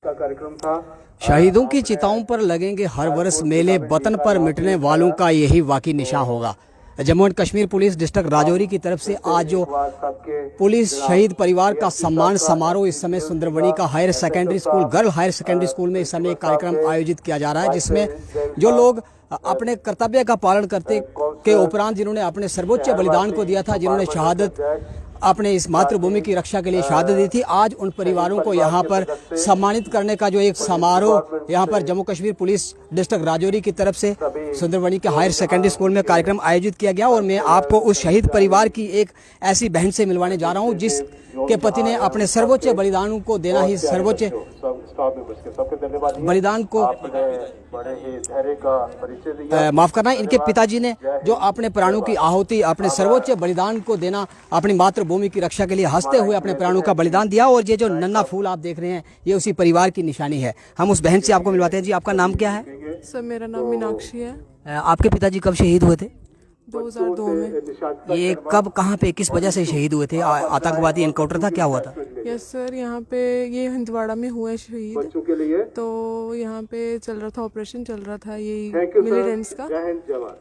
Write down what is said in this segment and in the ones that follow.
का कार्यक्रम था। शहीदों की चिताओं पर लगेंगे हर वर्ष मेले, वतन पर मिटने वालों का यही वाकई निशान होगा। Jammu and Kashmir police district Rajouri की तरफ से आज जो पुलिस शहीद परिवार का सम्मान समारोह इस समय सुंदरबनी का higher secondary school, girl higher secondary school में इस समय एक कार्यक्रम आयोजित किया जा रहा है, जिसमें जो लोग अपने कर्तव्य का पालन करते के उपरांत जिन्होंने अपने सर्वोच्च बलिदान को दिया था, जिन्होंने शहादत अपने इस मातृभूमि की रक्षा के लिए शहादत दी थी, आज उन परिवारों को यहाँ पर सम्मानित करने का जो एक समारोह यहाँ पर जम्मू कश्मीर पुलिस डिस्ट्रिक्ट राजौरी की तरफ से सुंदरबनी के हायर सेकेंडरी स्कूल में कार्यक्रम आयोजित किया गया। और मैं आपको उस शहीद परिवार की एक ऐसी बहन से मिलवाने जा रहा हूँ जिसके पति ने अपने सर्वोच्च बलिदान को देना ही सर्वोच्च बलिदान को माफ करना, इनके पिताजी ने जो अपने प्राणों की आहुति, अपने सर्वोच्च बलिदान को देना, अपनी मातृभूमि की रक्षा के लिए हंसते हुए अपने प्राणों का बलिदान दिया। और ये जो नन्हा फूल आप देख रहे हैं ये उसी परिवार की निशानी है। हम उस बहन से आपको मिलवाते हैं। जी, आपका नाम क्या है? सर, मेरा नाम मीनाक्षी है। आपके पिताजी कब शहीद हुए थे? 2002 में। ये कब, कहाँ पे, किस वजह से शहीद हुए थे? आतंकवादी एनकाउंटर था, क्या हुआ था? यस सर, यहाँ पे ये हिंदवाड़ा में हुए शहीद। तो यहाँ पे चल रहा था, ऑपरेशन चल रहा था ये मिलिटेंट्स का,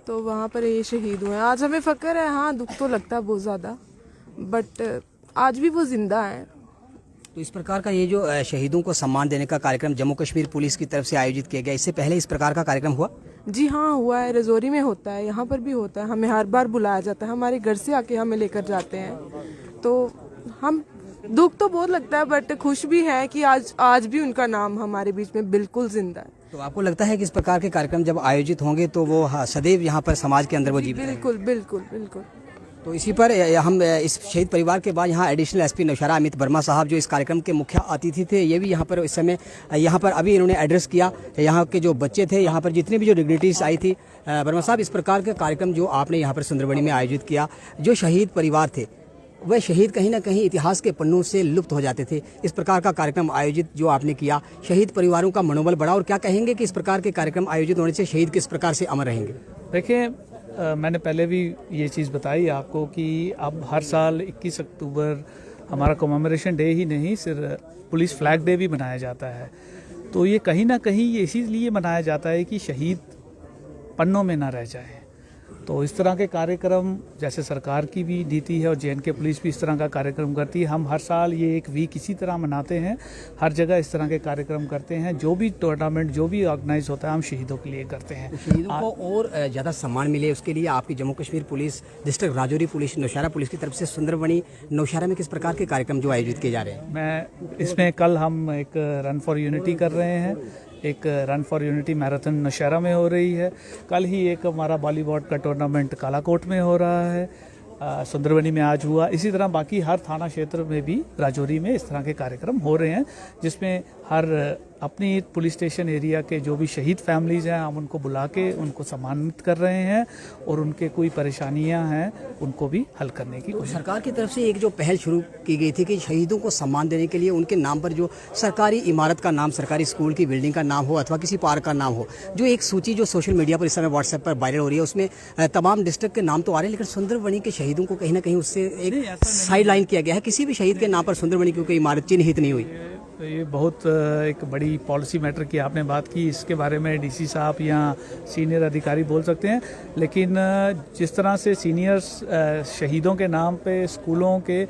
तो वहाँ पर ये शहीद हुए। आज हमें फक्र है, हाँ दुख तो लगता है बहुत ज़्यादा, बट आज भी वो जिंदा है। तो इस प्रकार का ये जो शहीदों को सम्मान देने का कार्यक्रम जम्मू कश्मीर पुलिस की तरफ से आयोजित किया गया, इससे पहले इस प्रकार का कार्यक्रम हुआ? जी हाँ, हुआ है। राजौरी में होता है, यहाँ पर भी होता है। हमें हर बार बुलाया जाता है, हमारे घर से आके हमें लेकर जाते हैं। तो हम दुख तो बहुत लगता है, बट खुश भी है कि आज भी उनका नाम हमारे बीच में बिल्कुल जिंदा है। तो आपको लगता है कि इस प्रकार के कार्यक्रम जब आयोजित होंगे तो वो सदैव यहाँ पर समाज के अंदर वो जीवित रहेंगे? बिल्कुल बिल्कुल बिल्कुल। तो इसी पर हम इस शहीद परिवार के बाद यहाँ एडिशनल एसपी नौशहरा अमित वर्मा साहब जो इस कार्यक्रम के मुख्य अतिथि थे, ये भी यहाँ पर इस समय यहाँ पर अभी इन्होंने एड्रेस किया। यहाँ के जो बच्चे थे, यहाँ पर जितनी भी जो डिग्निटीज आई थी, वर्मा साहब इस प्रकार के कार्यक्रम जो आपने यहाँ पर सुंदरबनी में आयोजित किया, जो शहीद परिवार थे वह शहीद कहीं ना कहीं इतिहास के पन्नों से लुप्त हो जाते थे। इस प्रकार का कार्यक्रम आयोजित जो आपने किया, शहीद परिवारों का मनोबल बढ़ा, और क्या कहेंगे कि इस प्रकार के कार्यक्रम आयोजित होने से शहीद किस प्रकार से अमर रहेंगे? देखिए, मैंने पहले भी ये चीज़ बताई आपको कि अब हर साल 21 अक्टूबर हमारा कमेमोरेशन डे ही नहीं, सिर्फ पुलिस फ्लैग डे भी मनाया जाता है। तो ये कहीं ना कहीं ये इसीलिए मनाया जाता है कि शहीद पन्नों में ना रह जाए। तो इस तरह के कार्यक्रम, जैसे सरकार की भी नीति है और JNK पुलिस भी इस तरह का कार्यक्रम करती है। हम हर साल ये एक वीक इसी तरह मनाते हैं, हर जगह इस तरह के कार्यक्रम करते हैं। जो भी टूर्नामेंट जो भी ऑर्गेनाइज होता है हम शहीदों के लिए करते हैं। तो शहीदों को और ज़्यादा सम्मान मिले उसके लिए आपकी Jammu Kashmir police district Rajouri police, Nowshera police की तरफ से सुंदरबनी नौशहरा में किस प्रकार के कार्यक्रम जो आयोजित किए जा रहे हैं? मैं इसमें कल हम एक रन फॉर यूनिटी कर रहे हैं, एक run for unity marathon Nowshera में हो रही है। कल ही एक हमारा बॉलीवुड का टूर्नामेंट कालाकोट में हो रहा है, सुंदरबनी में आज हुआ। इसी तरह बाकी हर थाना क्षेत्र में भी राजौरी में इस तरह के कार्यक्रम हो रहे हैं, जिसमें हर अपनी पुलिस स्टेशन एरिया के जो भी शहीद फैमिलीज़ हैं हम उनको बुला के उनको सम्मानित कर रहे हैं, और उनके कोई परेशानियां हैं उनको भी हल करने की कोशिश। सरकार की तरफ से एक जो पहल शुरू की गई थी कि शहीदों को सम्मान देने के लिए उनके नाम पर जो सरकारी इमारत का नाम, सरकारी स्कूल की बिल्डिंग का नाम हो अथवा किसी पार्क का नाम हो, जो एक सूची जो सोशल मीडिया पर इस समय व्हाट्सएप पर वायरल हो रही है, उसमें तमाम डिस्ट्रिक्ट के नाम तो आ रहे हैं, लेकिन सुंदरबनी के शहीदों को कहीं ना कहीं उससे एक साइड लाइन किया गया है। किसी भी शहीद के नाम पर सुंदरबनी की कोई इमारत चिन्हित नहीं हुई। तो ये बहुत एक बड़ी पॉलिसी मैटर की आपने बात की। इसके बारे में DC साहब या सीनियर अधिकारी बोल सकते हैं, लेकिन जिस तरह से सीनियर शहीदों के नाम पे स्कूलों के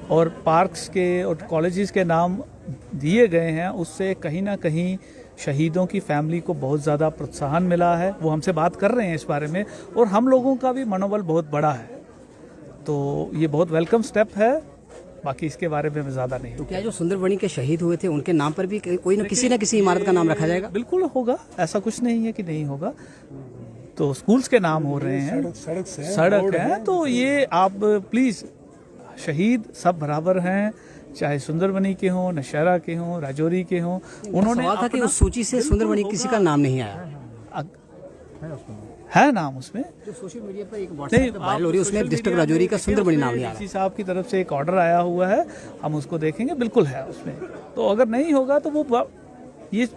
और पार्क्स के और कॉलेजेस के नाम दिए गए हैं, उससे कहीं ना कहीं शहीदों की फैमिली को बहुत ज़्यादा प्रोत्साहन मिला है। वो हमसे बात कर रहे हैं इस बारे में, और हम लोगों का भी मनोबल बहुत बड़ा है। तो ये बहुत वेलकम स्टेप है, बाकी इसके बारे में ज़्यादा नहीं। तो क्या जो सुंदरबनी के शहीद हुए थे उनके नाम पर भी कोई न किसी इमारत का नाम रखा जाएगा? बिल्कुल होगा, ऐसा कुछ नहीं है कि नहीं होगा। तो स्कूल्स के नाम हो रहे हैं, सड़क है, तो ये आप प्लीज़, शहीद सब बराबर हैं, चाहे सुंदरबनी के हों, नौशहरा के हों, राजौरी के हों। उन्होंने सवाल था कि उस सूची से सुंदरबनी किसी का नाम नहीं आया है नाम उसमें, जो सोशल मीडिया पर एक व्हाट्सएप पे वायरल हो रही है, उसमें डिस्ट्रिक्ट राजौरी का सुंदरबनी नाम नहीं आ रहा। DC साहब की तरफ से एक ऑर्डर आया हुआ है, हम उसको देखेंगे, बिल्कुल है उसमें। तो अगर नहीं होगा तो वो ये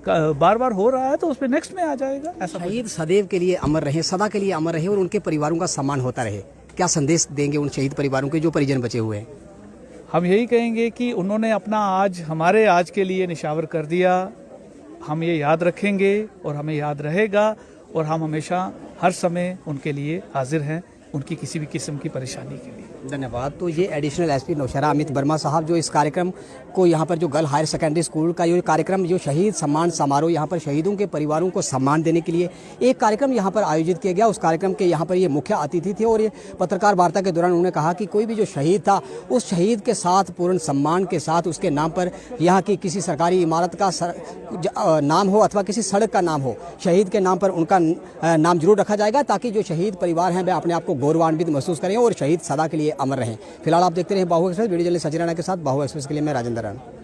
बार बार हो रहा है तो उस पर नेक्स्ट में आ जाएगा। ऐसा शहीद सदैव के लिए अमर रहे, सदा के लिए अमर रहे, और उनके परिवारों का सम्मान होता रहे। क्या संदेश देंगे उन शहीद परिवारों के जो परिजन बचे हुए हैं? हम यही कहेंगे कि उन्होंने अपना आज हमारे आज के लिए निछावर कर दिया। हम ये याद रखेंगे और हमें याद रहेगा और हम हमेशा हर समय उनके लिए हाजिर हैं, उनकी किसी भी किस्म की परेशानी के लिए। धन्यवाद। तो ये एडिशनल एसपी नौशहरा अमित वर्मा साहब जो इस कार्यक्रम को यहाँ पर जो गर्ल हायर सेकेंडरी स्कूल का ये कार्यक्रम जो शहीद सम्मान समारोह यहाँ पर शहीदों के परिवारों को सम्मान देने के लिए एक कार्यक्रम यहाँ पर आयोजित किया गया। उस कार्यक्रम के यहाँ पर ये मुख्य अतिथि थे और ये पत्रकार वार्ता के दौरान उन्होंने कहा कि कोई भी जो शहीद था उस शहीद के साथ पूर्ण सम्मान के साथ उसके नाम पर यहाँ की किसी सरकारी इमारत का नाम हो अथवा किसी सड़क का नाम हो, शहीद के नाम पर उनका नाम जरूर रखा जाएगा ताकि जो शहीद परिवार हैं वे अपने आप को गौरवान्वित महसूस करें और शहीद सदा के लिए अमर रहें। फिलहाल आप देखते रहे बाहु express. Video journalist Sachin Rana के साथ बाहु एक्सप्रेस के लिए मैं राजेंद्र राणा।